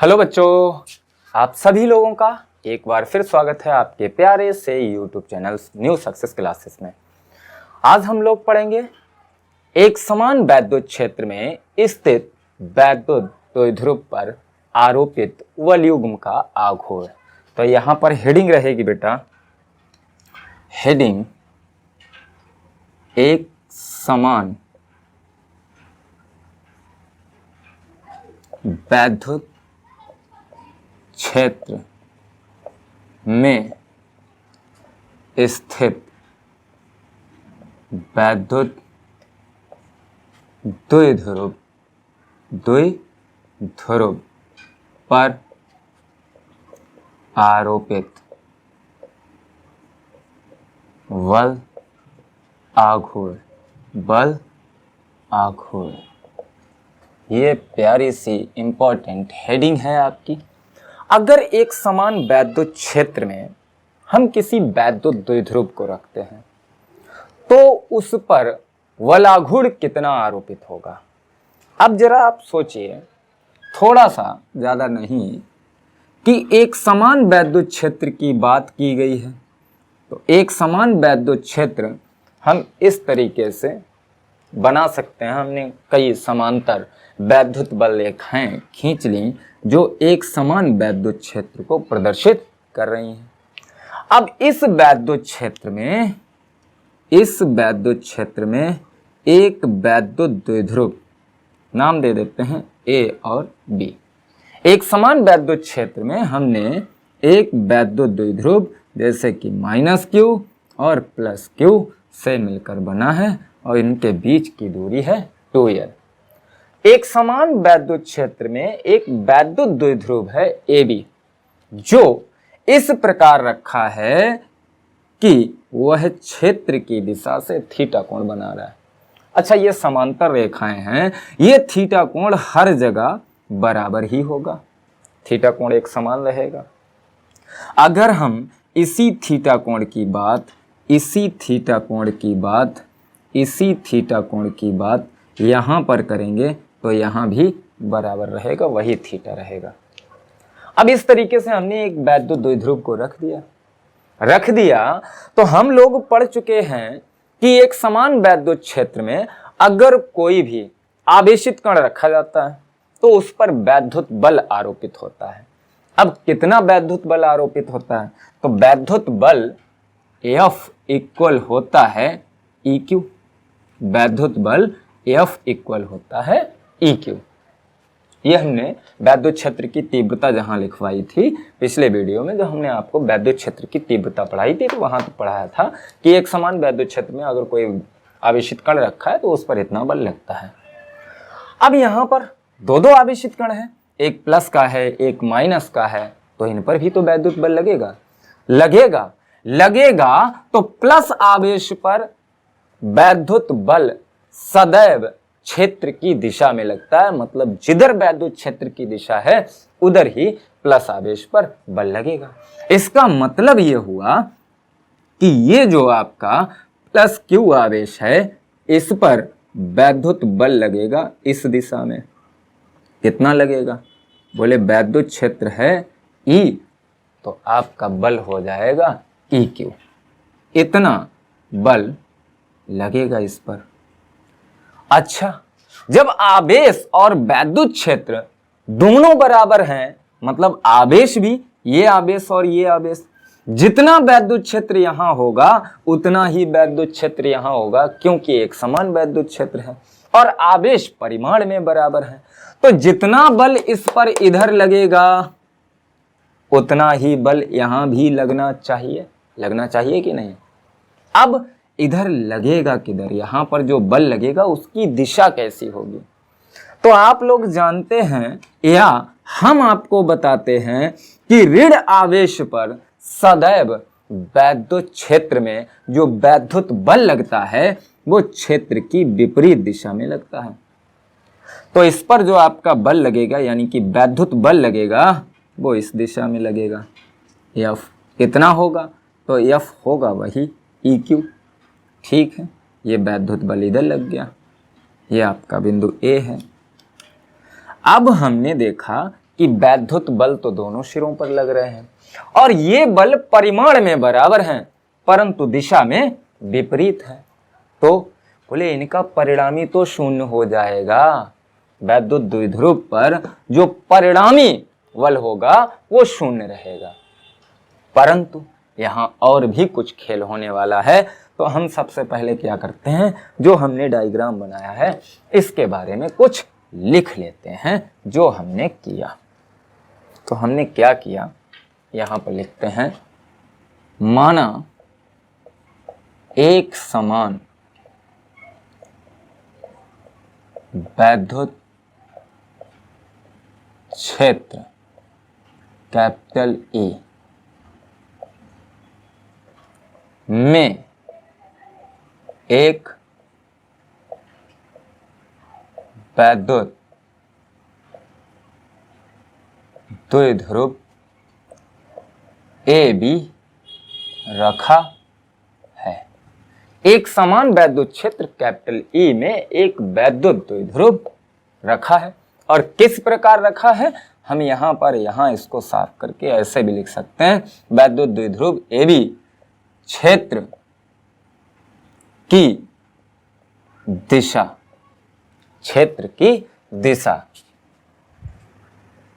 Hello बच्चों, आप सभी लोगों का एक बार फिर स्वागत है आपके प्यारे से YouTube channel new success classes में। आज हम लोग पढ़ेंगे एक समान वैद्युत क्षेत्र में स्थित वैद्युत द्विध्रुव पर आरोपित वलयुग्म का आघूर्ण। तो यहाँ पर हेडिंग रहेगी बेटा, हेडिंग एक समान वैद्युत क्षेत्र में स्थित वैद्युत द्विध्रुव पर आरोपित बल आघूर्ण। ये प्यारी सी इंपॉर्टेंट हेडिंग है आपकी। अगर एक समान वैद्युत क्षेत्र में हम किसी वैद्युत द्विध्रुव को रखते हैं तो उस पर बलाघूर्ण कितना आरोपित होगा। अब जरा आप सोचिए, थोड़ा सा, ज्यादा नहीं, कि एक समान वैद्युत क्षेत्र की बात की गई है। तो एक समान वैद्युत क्षेत्र हम इस तरीके से बना सकते हैं। हमने कई समांतर वैद्युत बल रेखाएं खींच ली जो एक समान वैद्युत क्षेत्र को प्रदर्शित कर रही हैं। अब इस वैद्युत क्षेत्र में एक वैद्युत द्विध्रुव, नाम दे देते हैं ए और बी। एक समान वैद्युत क्षेत्र में हमने एक वैद्युत द्विध्रुव जैसे कि -Q और +Q से मिलकर बना है और इनके बीच की दूरी है 2L। एक समान वैद्युत क्षेत्र में एक वैद्युत द्विध्रुव है AB जो इस प्रकार रखा है कि वह क्षेत्र की दिशा से थीटा कोण बना रहा है। अच्छा, ये समांतर रेखाएं हैं, ये थीटा कोण हर जगह बराबर ही होगा, थीटा कोण एक समान रहेगा। अगर हम इसी थीटा कोण की बात यहां पर करेंगे तो यहां भी बराबर रहेगा, वही थीटा रहेगा। अब इस तरीके से हमने एक वैद्युत द्विध्रुव को रख दिया तो हम लोग पढ़ चुके हैं कि एक समान वैद्युत क्षेत्र में अगर कोई भी आवेशित कण रखा जाता है तो उस पर वैद्युत बल आरोपित होता है। अब कितना वैद्युत बल आरोपित होता है? तो वैद्युत बल F इक्वल होता है EQ। वैद्युत बल F इक्वल होता है EQ। यह हमने वैद्युत क्षेत्र की तीव्रता जहां लिखवाई थी पिछले वीडियो में, जब हमने आपको वैद्युत क्षेत्र की तीव्रता पढ़ाई थी, तो वहां तो पढ़ाया था कि एक समान वैद्युत क्षेत्र में अगर कोई आवेशित कण रखा है तो उस पर इतना बल लगता है। अब यहां पर दो आवेशित कण है, एक प्लस का है एक माइनस का है, तो इन पर भी तो वैद्युत बल लगेगा। तो प्लस आवेश पर वैद्युत बल सदैव क्षेत्र की दिशा में लगता है, मतलब जिधर वैद्युत क्षेत्र की दिशा है उधर ही प्लस आवेश पर बल लगेगा। इसका मतलब यह हुआ कि ये जो आपका +Q आवेश है इस पर वैद्युत बल लगेगा इस दिशा में। कितना लगेगा? बोले वैद्युत क्षेत्र है E, तो आपका बल हो जाएगा EQ। इतना बल लगेगा इस पर। अच्छा, जब आवेश और वैद्युत क्षेत्र दोनों बराबर हैं, मतलब आवेश भी, ये आवेश और ये आवेश, जितना वैद्युत क्षेत्र यहां होगा उतना ही वैद्युत क्षेत्र यहां होगा, क्योंकि एक समान वैद्युत क्षेत्र है और आवेश परिमाण में बराबर है। तो जितना बल इस पर इधर लगेगा उतना ही बल यहां भी लगना चाहिए कि नहीं? अब इधर लगेगा किधर? यहां पर जो बल लगेगा उसकी दिशा कैसी होगी? तो आप लोग जानते हैं या हम आपको बताते हैं कि ऋण आवेश पर सदैव वैद्युत क्षेत्र में जो वैद्युत बल लगता है वो क्षेत्र की विपरीत दिशा में लगता है। तो इस पर जो आपका बल लगेगा यानी कि वैद्युत बल लगेगा वो इस दिशा में लगेगा। F कितना होगा? तो F होगा वही EQ। ठीक है, ये वैद्युत बल इधर लग गया, ये आपका बिंदु A है। अब हमने देखा कि कि वैद्युत बल तो दोनों सिरों पर लग रहे हैं और ये बल परिमाण में बराबर हैं परंतु दिशा में विपरीत है, तो बोले इनका परिणामी तो शून्य हो जाएगा। वैद्युत द्विध्रुव पर जो परिणामी बल होगा वो शून्य रहेगा। परंतु यहां और भी कुछ खेल होने वाला है, तो हम सबसे पहले क्या करते हैं, जो हमने डायग्राम बनाया है इसके बारे में कुछ लिख लेते हैं जो हमने किया। तो हमने क्या किया, यहां पर लिखते हैं, माना एक समान वैद्युत क्षेत्र कैपिटल E में एक वैद्युत द्विध्रुव AB रखा है। एक समान वैद्युत क्षेत्र कैपिटल E में एक वैद्युत द्विध्रुव रखा है। और किस प्रकार रखा है, हम यहां पर इसको साफ करके ऐसे भी लिख सकते हैं, वैद्युत द्विध्रुव AB क्षेत्र की दिशा, क्षेत्र की दिशा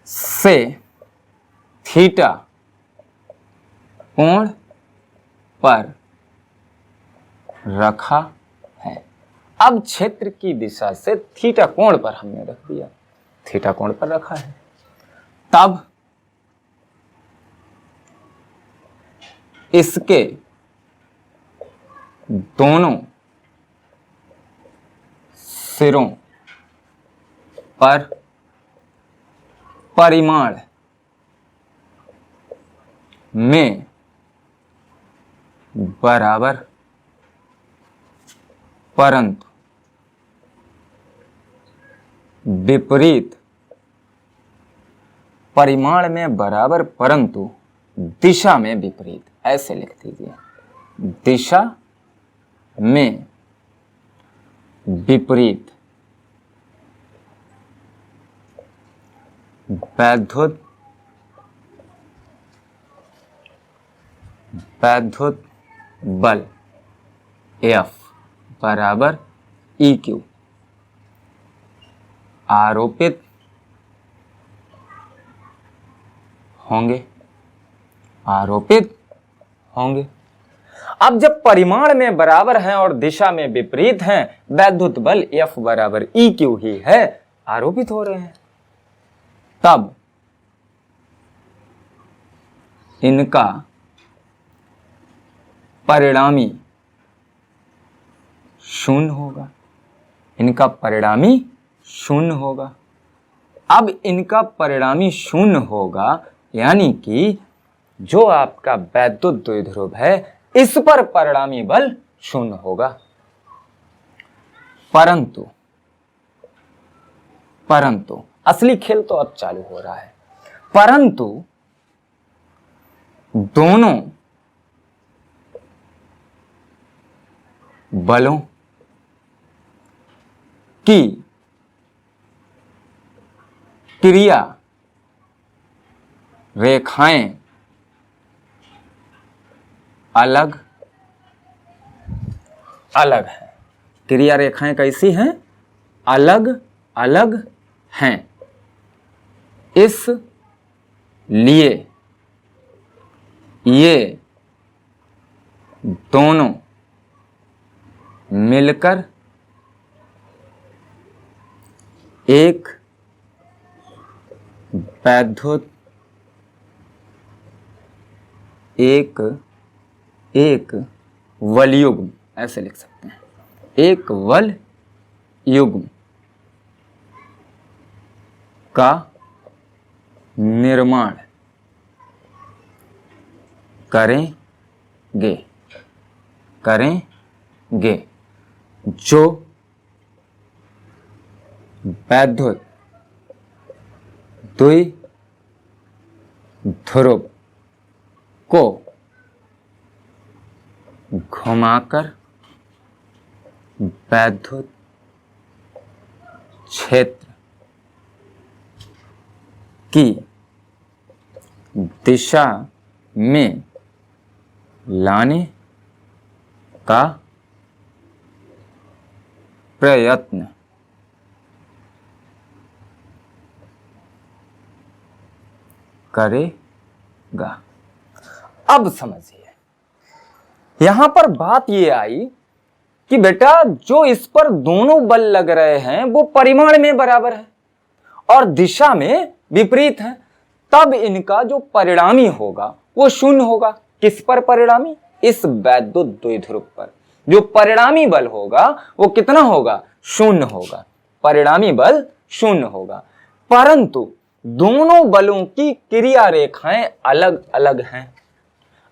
से थीटा कोण पर रखा है। अब क्षेत्र की दिशा से थीटा कोण पर हमने रख दिया, थीटा कोण पर रखा है। तब इसके दोनों सिरों पर परिमाण में बराबर परंतु विपरीत, परिमाण में बराबर परंतु दिशा में विपरीत, ऐसे लिख दीजिए, दिशा में विपरीत वैद्युत बल F बराबर EQ आरोपित होंगे, अब जब परिमाण में बराबर हैं और दिशा में विपरीत हैं, वैद्युत बल F बराबर EQ ही है, आरोपित हो रहे हैं, तब इनका परिणामी शून्य होगा, इनका परिणामी शून्य होगा। अब इनका परिणामी शून्य होगा, यानी कि जो आपका वैद्युत द्विध्रुव है इस पर परिणामी बल शून्य होगा। परंतु असली खेल तो अब चालू हो रहा है, परंतु दोनों बलों की क्रिया रेखाएं अलग अलग हैं। क्रिया रेखाएं कैसी हैं, अलग अलग हैं। इसलिए ये दोनों मिलकर एक वैद्युत एक वलयुग्म, ऐसे लिख सकते हैं, एक वल युग्म का निर्माण करेंगे जो वैद्युत द्विध्रुव को घुमाकर वैद्युत क्षेत्र की दिशा में लाने का प्रयत्न करेगा। अब समझिए, यहां पर बात ये आई कि बेटा जो इस पर दोनों बल लग रहे हैं वो परिमाण में बराबर है और दिशा में विपरीत है, तब इनका जो परिणामी होगा वो शून्य होगा। किस पर परिणामी? इस वैद्युत द्विध्रुव पर जो परिणामी बल होगा वो कितना होगा? शून्य होगा। परिणामी बल शून्य होगा, परंतु दोनों बलों की क्रिया रेखाएं अलग अलग हैं।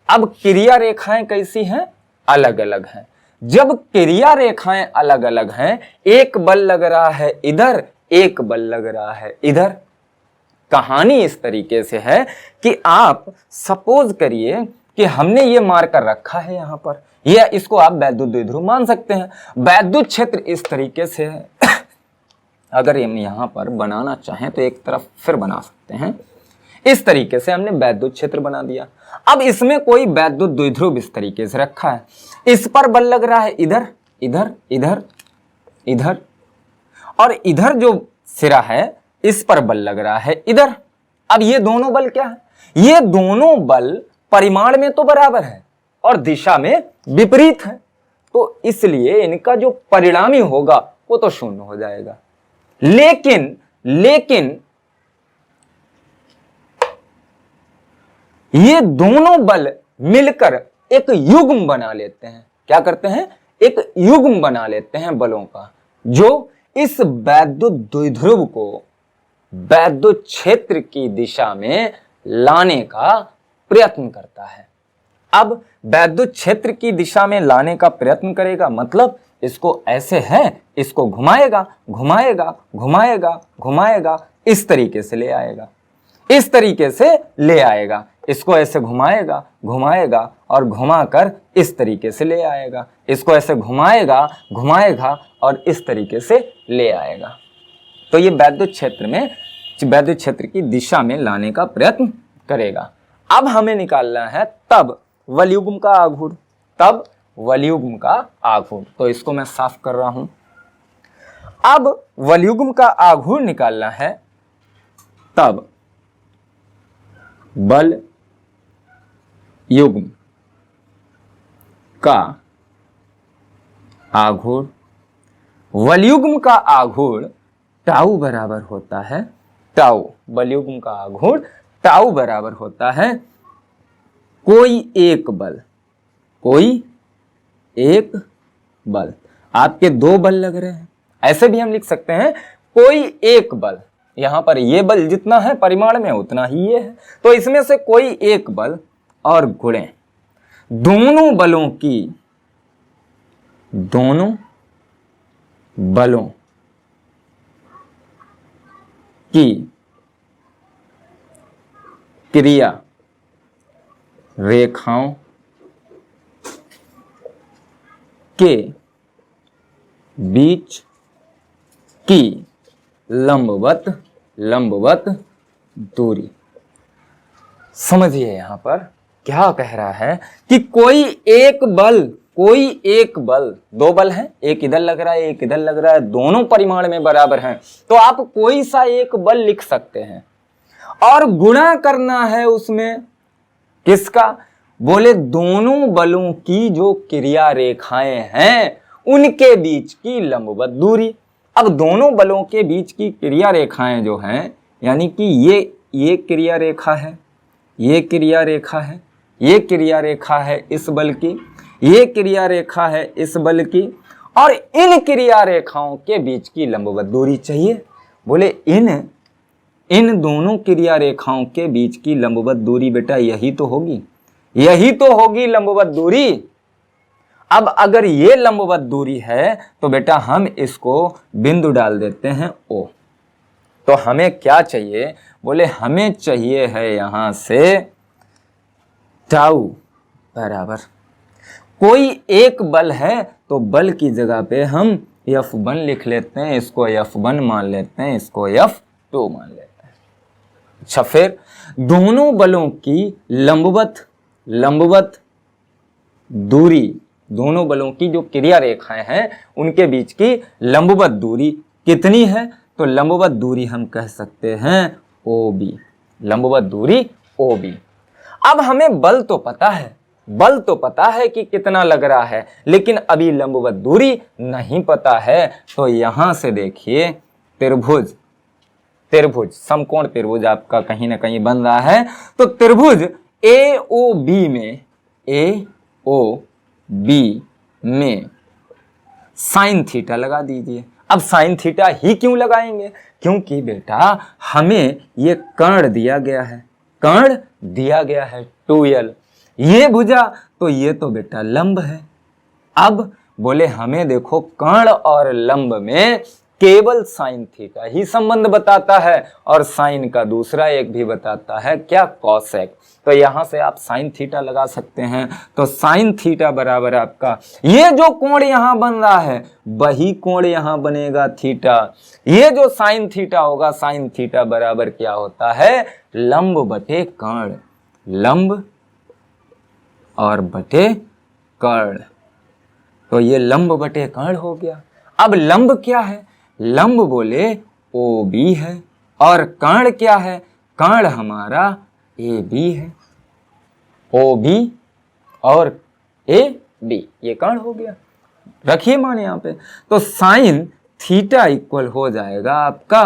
अब क्रिया रेखाएं कैसी हैं? अलग अलग हैं। जब क्रिया रेखाएं अलग अलग हैं, एक बल लग रहा है इधर, एक बल लग रहा है इधर। कहानी इस तरीके से है कि आप सपोज करिए कि हमने ये मार कर रखा है यहां पर, या इसको आप वैद्युत द्विध्रुव मान सकते हैं। वैद्युत क्षेत्र इस तरीके से है। अगर हम यहां पर बनाना चाहें तो एक तरफ फिर बना सकते हैं। इस तरीके से हमने वैद्युत क्षेत्र बना दिया। अब इसमें कोई वैद्युत द्विध्रुव इस तरीके से रखा है, इस पर बल लग रहा है इधर इधर इधर इधर, और इधर जो सिरा है इस पर बल लग रहा है इधर। अब ये दोनों बल क्या है? ये दोनों बल परिमाण में तो बराबर है और दिशा में विपरीत है, तो इसलिए इनका जो परिणामी होगा वो तो शून्य हो जाएगा। लेकिन ये दोनों बल मिलकर एक युग्म बना लेते हैं। क्या करते हैं? एक युग्म बना लेते हैं बलों का, जो इस वैद्युत द्विध्रुव को वैद्युत क्षेत्र की दिशा में लाने का प्रयत्न करता है। अब वैद्युत क्षेत्र की दिशा में लाने का प्रयत्न करेगा, मतलब इसको ऐसे है, इसको घुमाएगा घुमाएगा घुमाएगा घुमाएगा, इस तरीके से ले आएगा, इस तरीके से ले आएगा। इसको ऐसे घुमाएगा घुमाएगा और घुमाकर इस तरीके से ले आएगा, इसको ऐसे घुमाएगा घुमाएगा और इस तरीके से ले आएगा। तो ये वैद्युत क्षेत्र में वैद्युत क्षेत्र की दिशा में लाने का प्रयत्न करेगा। अब हमें निकालना है तब वलयुग्म का आघूर्ण, तब वलयुग्म का आघूर्ण। तो इसको मैं साफ कर रहा हूं। अब वलयुग्म का आघूर्ण निकालना है, तब बल युग्म का आघूर्ण, वलयुग्म का आघूर्ण टाउ बराबर होता है टाउ, बलयुग्म का आघूर्ण टाउ बराबर होता है कोई एक बल, कोई एक बल। आपके दो बल लग रहे हैं, ऐसे भी हम लिख सकते हैं कोई एक बल। यहां पर ये बल जितना है परिमाण में उतना ही ये है, तो इसमें से कोई एक बल और गुणे दोनों बलों की, दोनों बलों की क्रिया रेखाओं के बीच की लंबवत दूरी। समझिए यहां पर क्या कह रहा है कि कोई एक बल, दो बल हैं, एक इधर लग रहा है एक इधर लग रहा है, दोनों परिमाण में बराबर हैं, तो आप कोई सा एक बल लिख सकते हैं और गुणा करना है उसमें किसका? बोले दोनों बलों की जो क्रिया रेखाएं हैं उनके बीच की लंबवत दूरी। अब दोनों बलों के बीच की क्रिया रेखाएं जो हैं, यानी कि ये क्रिया रेखा है, ये क्रिया रेखा है, ये क्रिया रेखा है इस बल की, ये क्रिया रेखा है इस बल की, और इन क्रिया रेखाओं के बीच की लंबवत दूरी चाहिए। बोले इन दोनों क्रिया रेखाओं के बीच की लंबवत दूरी बेटा यही तो होगी, यही तो होगी लंबवत दूरी। अब अगर ये लंबवत दूरी है तो बेटा हम इसको बिंदु डाल देते हैं O। तो हमें क्या चाहिए? बोले हमें चाहिए है यहां से टाउ बराबर, कोई एक बल है तो बल की जगह पे हम F1 लिख लेते हैं, इसको F1 मान लेते हैं, इसको F2 मान लेते हैं। अच्छा फिर दोनों बलों की लंबवत दूरी, दोनों बलों की जो क्रिया रेखाएं हैं उनके बीच की लंबवत दूरी कितनी है? तो लंबवत दूरी हम कह सकते हैं OB, लंबवत दूरी OB। अब हमें बल तो पता है कि कितना लग रहा है, लेकिन अभी लंबवत दूरी नहीं पता है। तो यहां से देखिए त्रिभुज समकोण त्रिभुज आपका कहीं ना कहीं बन रहा है। तो त्रिभुज AOB में साइन थीटा लगा दीजिए। अब साइन थीटा ही क्यों लगाएंगे? क्योंकि बेटा हमें ये कर्ण दिया गया है 2l, ये भुजा, तो ये तो बेटा लंब है। अब बोले हमें देखो कर्ण और लंब में केवल साइन थीटा ही संबंध बताता है, और साइन का दूसरा एक भी बताता है, क्या? कॉसेक। तो यहां से आप साइन थीटा लगा सकते हैं। तो साइन थीटा बराबर आपका ये जो कोण यहां बन रहा है वही कोण यहां बनेगा थीटा। ये जो साइन थीटा होगा, साइन थीटा बराबर क्या होता है? लंब बटे कर्ण, लंब और बटे कर्ण। तो ये लंब बटे कर्ण हो गया। अब लंब क्या है? लंब बोले OB है, और कर्ण क्या है? कर्ण हमारा AB है। OB और AB ये कर्ण हो गया। रखिए मान यहां पे। तो साइन थीटा इक्वल हो जाएगा आपका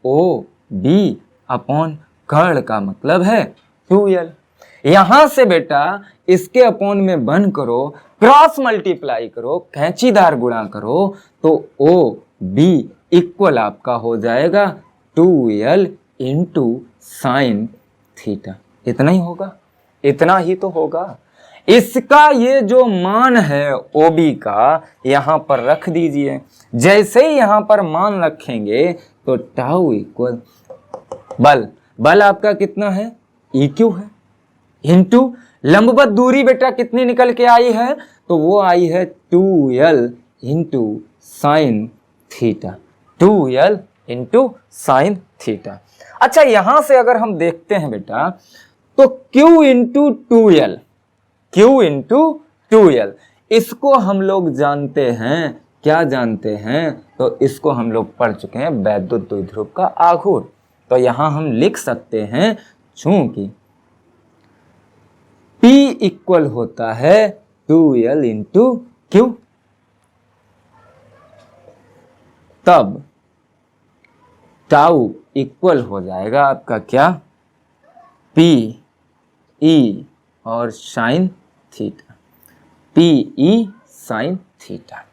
OB अपॉन कर्ण का मतलब है 2l। यहां से बेटा इसके अपॉन में बन करो, क्रॉस मल्टीप्लाई करो, कैंचीदार गुणा करो, तो OB इक्वल आपका हो जाएगा 2l इंटू साइन थीटा। इतना ही होगा, इतना ही तो होगा। इसका ये जो मान है OB का यहां पर रख दीजिए। जैसे ही यहां पर मान रखेंगे तो टाउ इक्वल बल आपका कितना है? EQ है, इंटू लंबवत दूरी बेटा कितनी निकल के आई है? तो वो आई है 2l into sine theta, 2l into sine theta. अच्छा यहां से अगर हम देखते हैं बेटा तो Q इंटू 2l, इसको हम लोग जानते हैं, क्या जानते हैं? तो इसको हम लोग पढ़ चुके हैं, वैद्युत द्विध्रुव का आघूर्ण। तो यहां हम लिख सकते हैं चूंकि P इक्वल होता है 2l इंटू Q, तब टाउ इक्वल हो जाएगा आपका क्या? P E और sine theta, PE sine theta.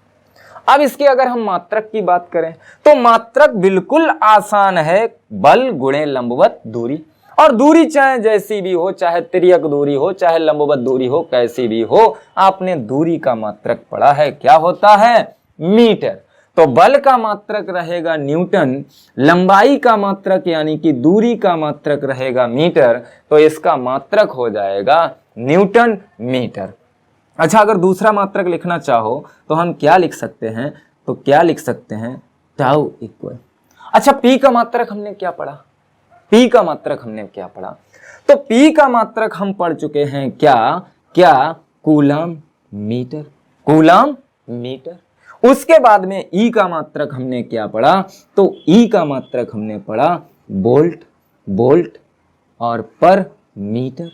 अब इसकी अगर हम मात्रक की बात करें तो मात्रक बिल्कुल आसान है, बल गुणे लंबवत दूरी। और दूरी चाहे जैसी भी हो, चाहे तिर्यक दूरी हो, चाहे लंबवत दूरी हो, कैसी भी हो, आपने दूरी का मात्रक पढ़ा है, क्या होता है? मीटर। तो बल का मात्रक रहेगा न्यूटन, लंबाई का मात्रक यानी कि दूरी का मात्रक रहेगा मीटर, तो इसका मात्रक हो जाएगा न्यूटन मीटर। अच्छा अगर दूसरा मात्रक लिखना चाहो तो हम क्या लिख सकते हैं? तो क्या लिख सकते हैं? Tau equal. अच्छा P का मात्रक हमने क्या पढ़ा? P का मात्रक हमने क्या पढ़ा? तो P का मात्रक हम पढ़ चुके हैं क्या? Coulomb meter. उसके बाद में E का मात्रक हमने क्या पढ़ा? तो E का मात्रक हमने पढ़ा वोल्ट और पर मीटर।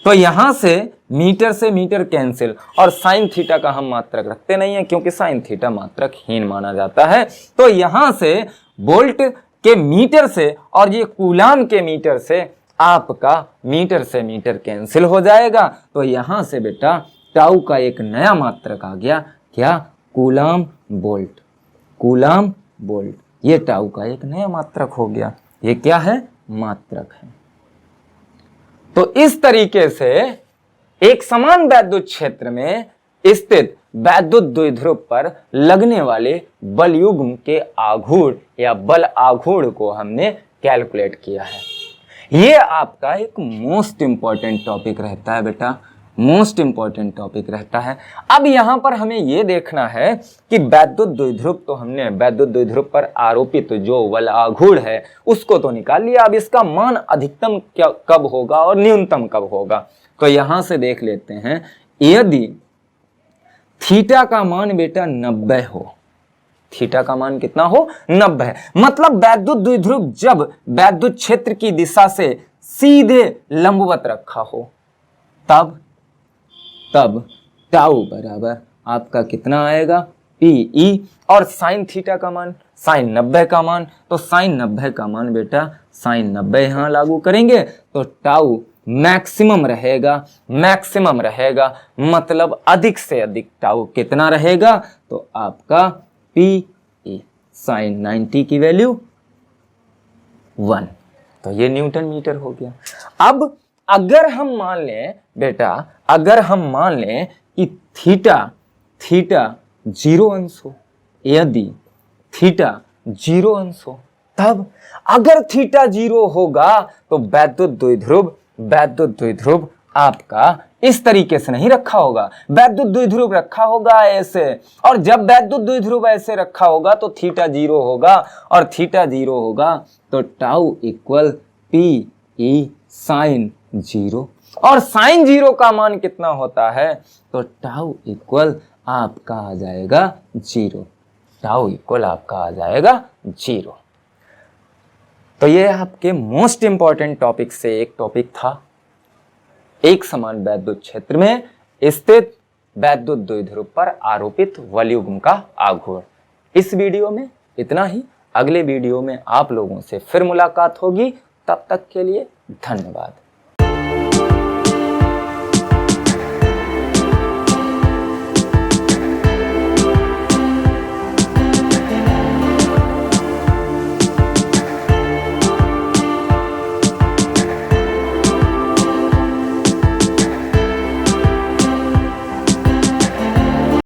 तो यहां से मीटर कैंसिल, और साइन थीटा का हम मात्रक रखते नहीं है क्योंकि साइन थीटा मात्रक हीन माना जाता है। तो यहां से वोल्ट के मीटर से और ये कूलाम के मीटर से आपका मीटर से मीटर कैंसिल हो जाएगा। तो यहां से बेटा टाउ का एक नया मात्रक आ गया, क्या? Coulomb volt. ये टाउ का एक नया मात्रक हो गया। ये क्या है? मात्रक है। तो इस तरीके से एक समान वैद्युत क्षेत्र में स्थित वैद्युत द्विध्रुव पर लगने वाले बलयुग्म के आघूर्ण या बल आघूर्ण को हमने कैलकुलेट किया है। ये आपका एक मोस्ट इंपॉर्टेंट टॉपिक रहता है बेटा मोस्ट इंपॉर्टेंट टॉपिक रहता है। अब यहां पर हमें यह देखना है कि वैद्युत द्विध्रुव तो हमने वैद्युत द्विध्रुव पर आरोपित जो बल आघूर्ण है उसको तो निकाल लिया। अब इसका मान अधिकतम कब होगा और न्यूनतम कब होगा, तो यहां से देख लेते हैं। यदि थीटा का मान बेटा 90 हो, थीटा का मान कितना हो 90, मतलब वैद्युत द्विध्रुव जब वैद्युत क्षेत्र की दिशा से सीधे लंबवत रखा हो तब टाउ बराबर आपका कितना आएगा पीई, और साइन थीटा का मान साइन 90 का मान, तो साइन 90 का मान बेटा साइन 90 यहां लागू करेंगे तो टाउ मैक्सिमम रहेगा, मतलब अधिक से अधिक टाउ कितना रहेगा, तो आपका पी ई साइन 90 की वैल्यू 1, तो ये न्यूटन मीटर हो गया। अब अगर हम मान लें बेटा, अगर हम मान लें कि थीटा 0 अंश हो, यदि थीटा 0 अंश हो, तब अगर थीटा 0 होगा तो वैद्युत द्विध्रुव आपका इस तरीके से नहीं रखा होगा, वैद्युत द्विध्रुव रखा होगा ऐसे, और जब वैद्युत द्विध्रुव ऐसे रखा होगा तो थीटा 0 होगा, और थीटा 0 होगा तो tau equal P E sine 0, और साइन 0 का मान कितना होता है, तो टाउ इक्वल आपका आ जाएगा 0, टाउ इक्वल आपका आ जाएगा 0। तो ये आपके मोस्ट इंपॉर्टेंट टॉपिक से एक टॉपिक था, एक समान वैद्युत क्षेत्र में स्थित वैद्युत द्विध्रुव पर आरोपित वलयुग्म का आघूर्ण। इस वीडियो में इतना ही, अगले वीडियो में आप लोगों से फिर मुलाकात होगी, तब तक के लिए धन्यवाद।